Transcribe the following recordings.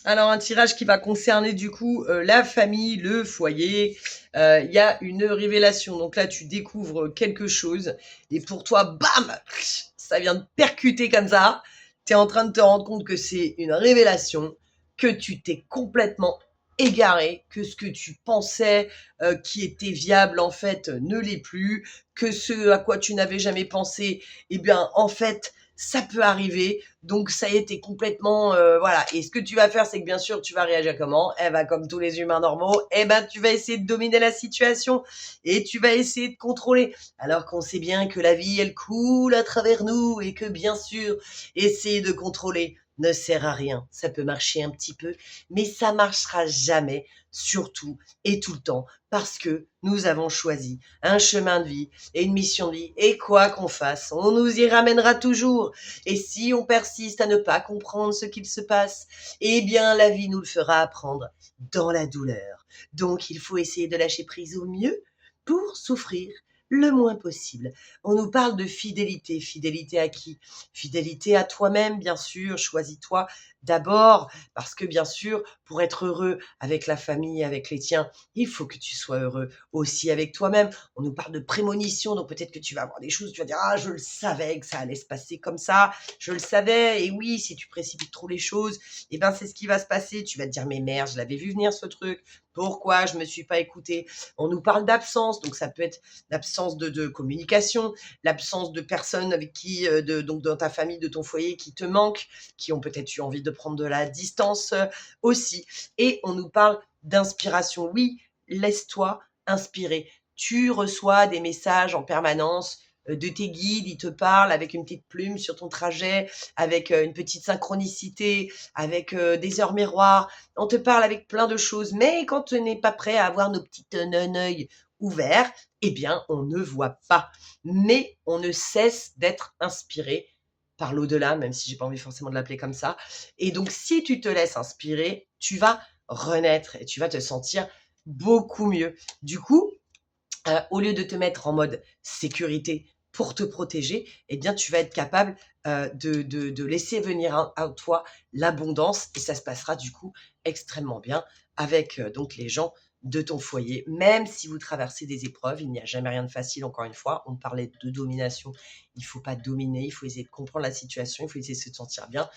Alors, un tirage qui va concerner du coup la famille, le foyer. Il y a une révélation. Donc là, tu découvres quelque chose. Et pour toi, bam, ça vient de percuter comme ça. Tu es en train de te rendre compte que c'est une révélation, que tu t'es complètement égaré, que ce que tu pensais qui était viable, en fait, ne l'est plus, que ce à quoi tu n'avais jamais pensé, eh bien, en fait, ça peut arriver. Donc ça y est, t'es complètement voilà. Et ce que tu vas faire, c'est que bien sûr, tu vas réagir comment? Eh ben, comme tous les humains normaux, eh ben, tu vas essayer de dominer la situation et tu vas essayer de contrôler. Alors qu'on sait bien que la vie, elle coule à travers nous et que bien sûr, essayer de contrôler ne sert à rien. Ça peut marcher un petit peu, mais ça marchera jamais, surtout et tout le temps, parce que nous avons choisi un chemin de vie et une mission de vie. Et quoi qu'on fasse, on nous y ramènera toujours. Et si on persiste à ne pas comprendre ce qu'il se passe, eh bien la vie nous le fera apprendre dans la douleur. Donc il faut essayer de lâcher prise au mieux pour souffrir le moins possible. On nous parle de fidélité. Fidélité à qui? Fidélité à toi-même, bien sûr. Choisis-toi d'abord, parce que bien sûr, pour être heureux avec la famille, avec les tiens, il faut que tu sois heureux aussi avec toi-même. On nous parle de prémonition, donc peut-être que tu vas avoir des choses, tu vas dire, ah, je le savais que ça allait se passer comme ça, je le savais. Et oui, si tu précipites trop les choses, eh ben c'est ce qui va se passer. Tu vas te dire, mais merde, je l'avais vu venir ce truc. Pourquoi je me suis pas écoutée? On nous parle d'absence, donc ça peut être l'absence de communication, l'absence de personnes avec qui, donc dans ta famille, de ton foyer, qui te manquent, qui ont peut-être eu envie de prendre de la distance aussi. Et on nous parle d'inspiration. Oui, laisse-toi inspirer. Tu reçois des messages en permanence de tes guides, ils te parlent avec une petite plume sur ton trajet, avec une petite synchronicité, avec des heures miroirs. On te parle avec plein de choses, mais quand on n'est pas prêt à avoir nos petits œils ouverts, eh bien, on ne voit pas. Mais on ne cesse d'être inspiré par l'au-delà, même si j'ai pas envie forcément de l'appeler comme ça. Et donc, si tu te laisses inspirer, tu vas renaître et tu vas te sentir beaucoup mieux. Du coup, au lieu de te mettre en mode sécurité pour te protéger, eh bien, tu vas être capable de laisser venir à toi l'abondance et ça se passera du coup extrêmement bien avec donc les gens de ton foyer. Même si vous traversez des épreuves, il n'y a jamais rien de facile, encore une fois. On parlait de domination. Il ne faut pas dominer, il faut essayer de comprendre la situation, il faut essayer de se sentir bien.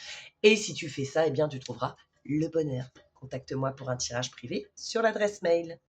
Et si tu fais ça, eh bien, tu trouveras le bonheur. Contacte-moi pour un tirage privé sur l'adresse mail.